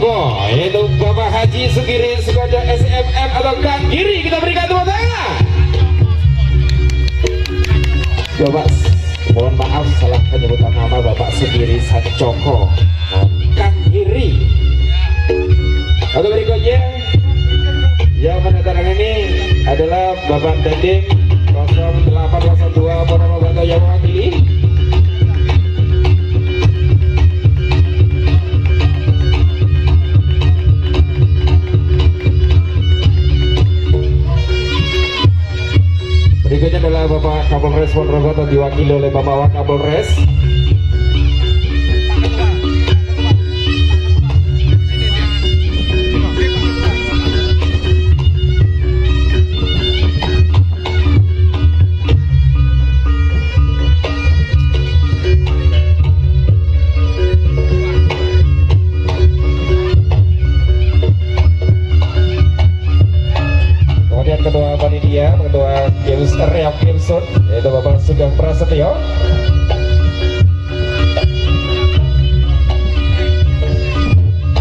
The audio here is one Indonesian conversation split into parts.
Ponorogo, yaitu Bapak Haji Sugiri Sukojo SMM atau Kang Giri. Kita berikan tepuk tangan. Bapak, mohon maaf salah penyebutan nama Bapak Sugiri Sancoko Kang Giri. Lalu berikutnya yang menandatangan ini adalah Bapak Dadim 0802 Ponorogo yang mewakili. Berikutnya adalah Bapak Kapolres Ponorogo atau diwakili oleh Bapak Wakapolres. Ketua panitia, ketua Games Reok Gamesur, yaitu Bapak Sugeng Prasetyo.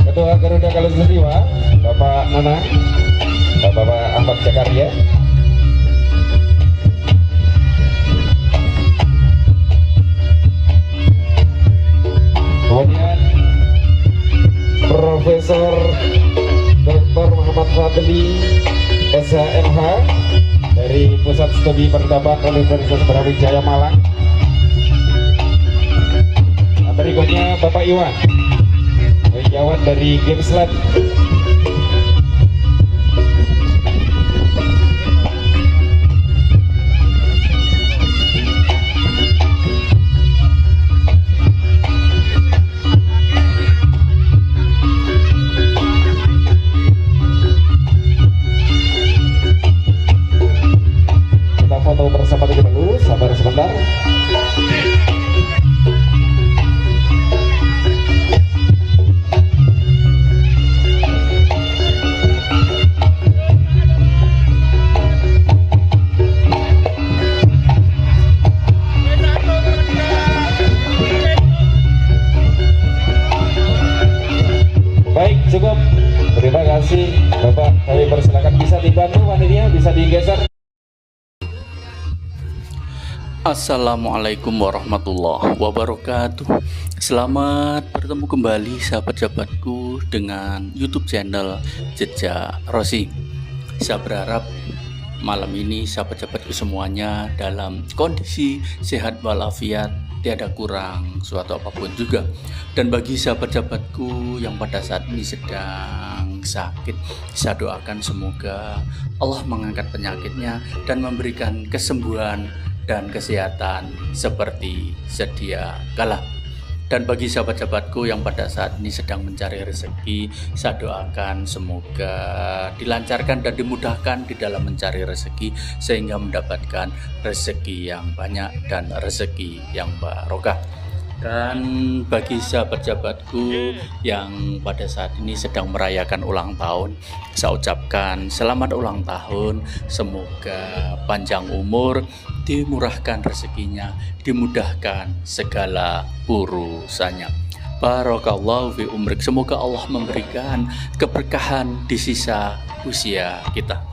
Ketua Garuda Kalusustiwa, Bapak Nana, Bapak Ahmad Jakarta. Kemudian Profesor Dr. Muhammad Fadli SHMH dari Pusat Studi Peradaban Universitas Brawijaya Malang. Berikutnya Bapak Iwan dari Gamesland. Foto bersama terlebih dahulu, sabar sebentar. Baik, cukup. Terima kasih Bapak. Kami persilakan, bisa dibantu panitia, bisa digeser. Assalamualaikum warahmatullahi wabarakatuh. Selamat bertemu kembali sahabat-sahabatku dengan YouTube channel Jejak Rosi. Saya berharap malam ini sahabat-sahabatku semuanya dalam kondisi sehat walafiat, tiada kurang suatu apapun juga. Dan bagi sahabat-sahabatku yang pada saat ini sedang sakit, saya doakan semoga Allah mengangkat penyakitnya dan memberikan kesembuhan dan kesehatan seperti sedia kala. Dan bagi sahabat-sahabatku yang pada saat ini sedang mencari rezeki, saya doakan semoga dilancarkan dan dimudahkan di dalam mencari rezeki sehingga mendapatkan rezeki yang banyak dan rezeki yang barokah. Dan bagi sahabat-sahabatku yang pada saat ini sedang merayakan ulang tahun, saya ucapkan selamat ulang tahun. Semoga panjang umur, dimurahkan rezekinya, dimudahkan segala urusannya. Barakallahu fi umrik. Semoga Allah memberikan keberkahan di sisa usia kita.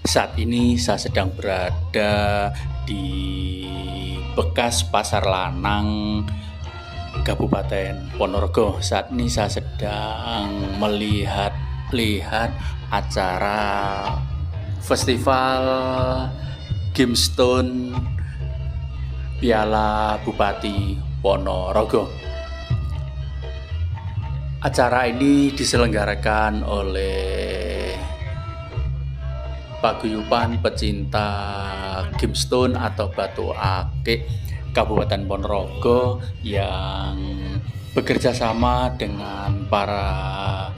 Saat ini saya sedang berada di bekas Pasar Lanang, Kabupaten Ponorogo. Saat ini saya sedang melihat acara Festival Gemstone Piala Bupati Ponorogo. Acara ini diselenggarakan oleh Paguyuban Pecinta Gemstone atau Batu Akik Kabupaten Ponorogo yang bekerja sama dengan para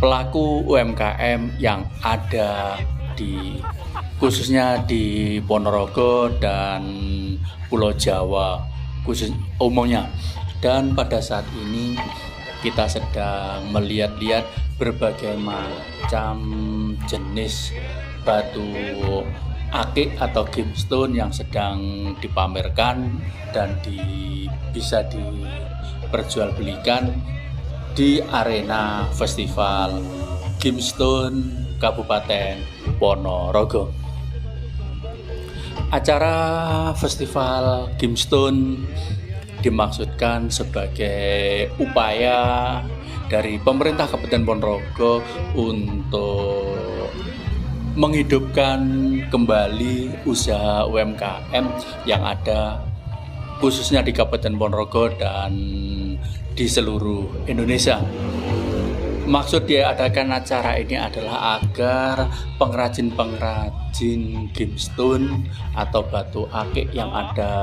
pelaku UMKM yang ada khususnya di Ponorogo dan Pulau Jawa khusus umumnya. Dan pada saat ini kita sedang melihat-lihat berbagai macam jenis batu akik atau gemstone yang sedang dipamerkan dan bisa diperjualbelikan di arena festival Gemstone Kabupaten Ponorogo. Acara festival Gemstone dimaksudkan sebagai upaya dari pemerintah Kabupaten Ponorogo untuk menghidupkan kembali usaha UMKM yang ada khususnya di Kabupaten Ponorogo dan di seluruh Indonesia. Maksud diadakan acara ini adalah agar pengrajin-pengrajin gemstone atau batu akik yang ada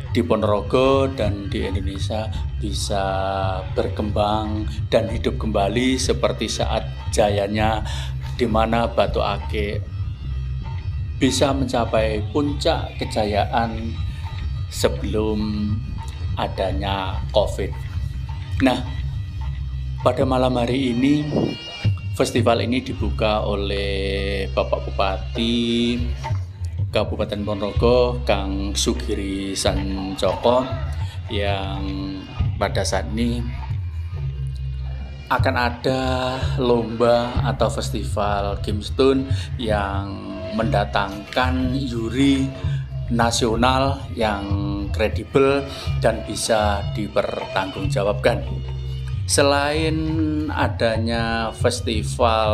di Ponorogo dan di Indonesia bisa berkembang dan hidup kembali seperti saat jayanya, di mana batu akik bisa mencapai puncak kejayaan sebelum adanya COVID. Nah, pada malam hari ini festival ini dibuka oleh Bapak Bupati Kabupaten Ponorogo, Kang Sugiri Sancoko, yang pada saat ini akan ada lomba atau festival gemstone yang mendatangkan juri nasional yang kredibel dan bisa dipertanggungjawabkan. Selain adanya festival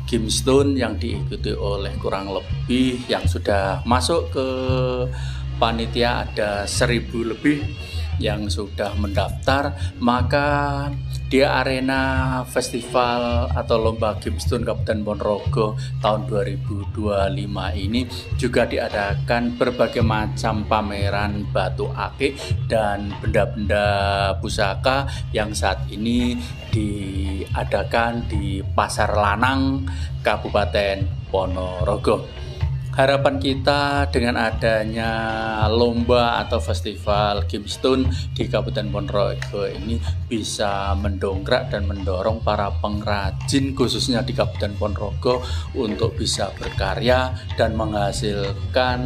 gemstone yang diikuti oleh kurang lebih yang sudah masuk ke panitia ada 1.000 lebih yang sudah mendaftar, maka di arena festival atau lomba gemstone Kabupaten Ponorogo tahun 2025 ini juga diadakan berbagai macam pameran batu akik dan benda-benda pusaka yang saat ini diadakan di Pasar Lanang Kabupaten Ponorogo. Harapan kita dengan adanya lomba atau festival gemstone di Kabupaten Ponorogo ini bisa mendongkrak dan mendorong para pengrajin khususnya di Kabupaten Ponorogo untuk bisa berkarya dan menghasilkan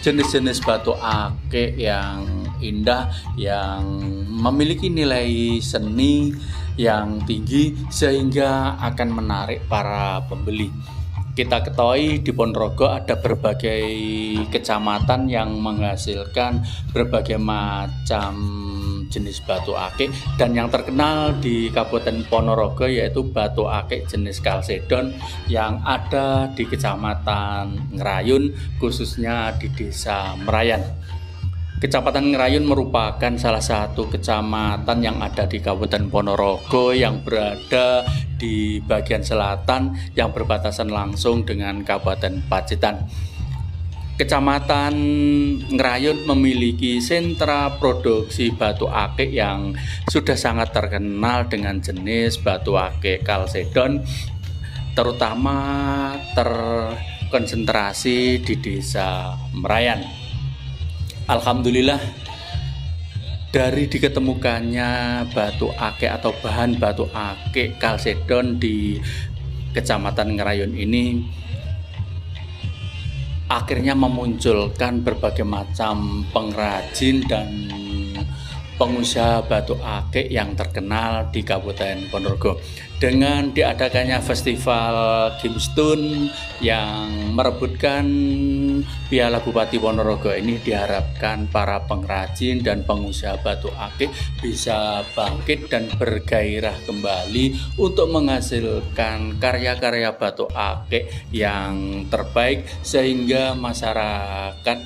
jenis-jenis batu akik yang indah, yang memiliki nilai seni yang tinggi sehingga akan menarik para pembeli. Kita ketahui di Ponorogo ada berbagai kecamatan yang menghasilkan berbagai macam jenis batu akik, dan yang terkenal di Kabupaten Ponorogo yaitu batu akik jenis kalsedon yang ada di Kecamatan Ngerayun, khususnya di Desa Merayan. Kecamatan Ngerayun merupakan salah satu kecamatan yang ada di Kabupaten Ponorogo yang berada di bagian selatan yang berbatasan langsung dengan Kabupaten Pacitan. Kecamatan Ngerayun memiliki sentra produksi batu akik yang sudah sangat terkenal dengan jenis batu akik kalsedon, terutama terkonsentrasi di Desa Merayan. Alhamdulillah, dari diketemukannya batu akik atau bahan batu akik kalsedon di Kecamatan Ngerayun ini akhirnya memunculkan berbagai macam pengrajin dan pengusaha batu akik yang terkenal di Kabupaten Ponorogo. Dengan diadakannya festival gemstone yang merebutkan Piala Bupati Ponorogo ini, diharapkan para pengrajin dan pengusaha batu akik bisa bangkit dan bergairah kembali untuk menghasilkan karya-karya batu akik yang terbaik sehingga masyarakat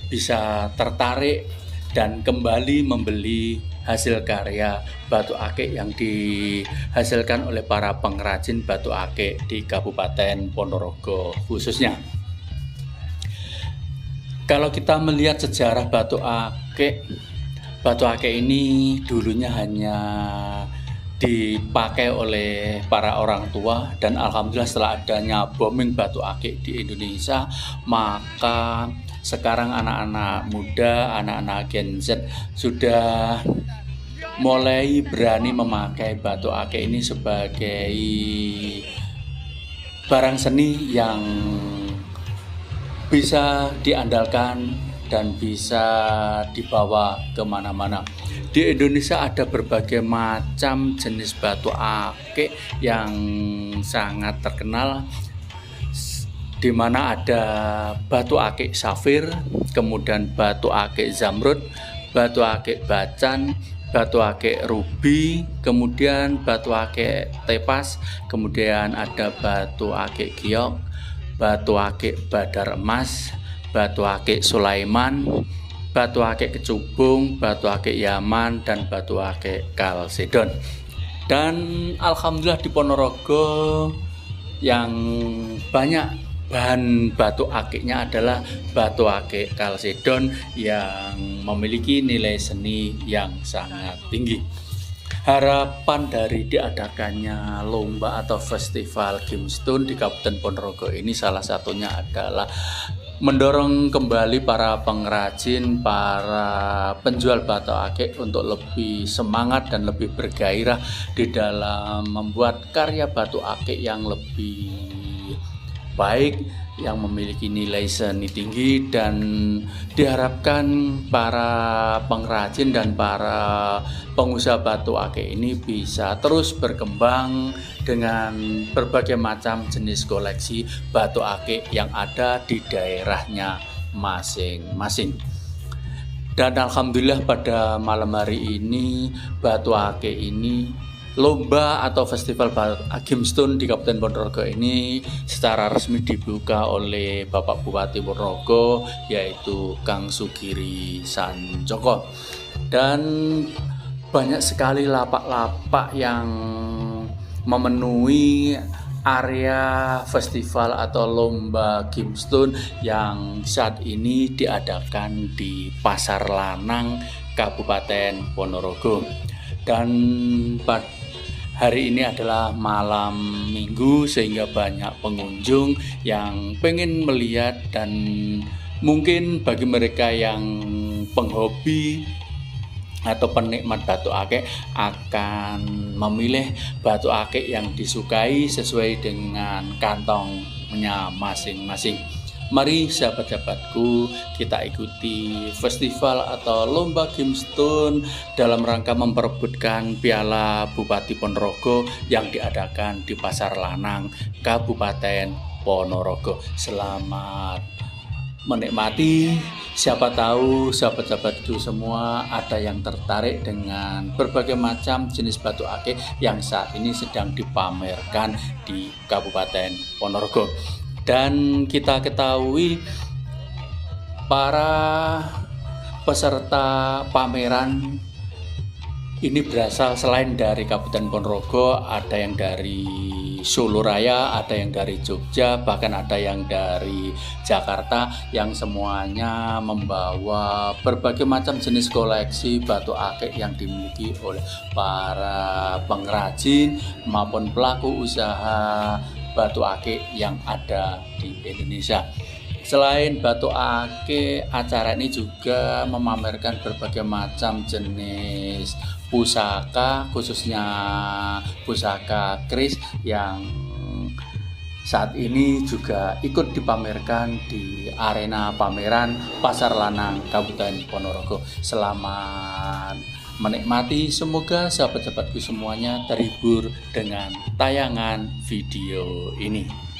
bisa tertarik dan kembali membeli hasil karya batu akik yang dihasilkan oleh para pengrajin batu akik di Kabupaten Ponorogo khususnya. Kalau kita melihat sejarah batu akik ini dulunya hanya dipakai oleh para orang tua, dan alhamdulillah setelah adanya booming batu akik di Indonesia, maka sekarang anak-anak muda, anak-anak Gen Z sudah mulai berani memakai batu akik ini sebagai barang seni yang bisa diandalkan dan bisa dibawa kemana-mana. Di Indonesia ada berbagai macam jenis batu akik yang sangat terkenal, di mana ada batu akik safir, kemudian batu akik zamrud, batu akik bacan, batu akik ruby, kemudian batu akik tepas, kemudian ada batu akik giok, batu akik badar emas, batu akik Sulaiman, batu akik kecubung, batu akik Yaman, dan batu akik Kalsedon. Dan alhamdulillah di Ponorogo yang banyak bahan batu akiknya adalah batu akik Kalsedon yang memiliki nilai seni yang sangat tinggi. Harapan dari diadakannya lomba atau festival gemstone di Kabupaten Ponorogo ini salah satunya adalah mendorong kembali para pengrajin, para penjual batu akik untuk lebih semangat dan lebih bergairah di dalam membuat karya batu akik yang lebih baik, yang memiliki nilai seni tinggi, dan diharapkan para pengrajin dan para pengusaha batu akik ini bisa terus berkembang dengan berbagai macam jenis koleksi batu akik yang ada di daerahnya masing-masing. Dan alhamdulillah pada malam hari ini batu akik ini, lomba atau festival gemstone di Kabupaten Ponorogo ini secara resmi dibuka oleh Bapak Bupati Ponorogo, yaitu Kang Sugiri Sanjoko. Dan banyak sekali lapak-lapak yang memenuhi area festival atau lomba gemstone yang saat ini diadakan di Pasar Lanang, Kabupaten Ponorogo. Dan hari ini adalah malam minggu, sehingga banyak pengunjung yang pengen melihat, dan mungkin bagi mereka yang penghobi atau penikmat batu akik akan memilih batu akik yang disukai sesuai dengan kantongnya masing-masing. Mari sahabat-sahabatku, kita ikuti festival atau lomba gemstone dalam rangka memperebutkan Piala Bupati Ponorogo yang diadakan di Pasar Lanang, Kabupaten Ponorogo. Selamat menikmati. Siapa tahu sahabat-sahabatku semua ada yang tertarik dengan berbagai macam jenis batu akik yang saat ini sedang dipamerkan di Kabupaten Ponorogo. Dan kita ketahui para peserta pameran ini berasal selain dari Kabupaten Ponorogo, ada yang dari Solo Raya, ada yang dari Jogja, bahkan ada yang dari Jakarta, yang semuanya membawa berbagai macam jenis koleksi batu akik yang dimiliki oleh para pengrajin maupun pelaku usaha batu akik yang ada di Indonesia. Selain batu akik, acara ini juga memamerkan berbagai macam jenis pusaka, khususnya pusaka keris yang saat ini juga ikut dipamerkan di arena pameran Pasar Lanang, Kabupaten Ponorogo. Selamat menikmati, semoga sahabat-sahabatku semuanya terhibur dengan tayangan video ini.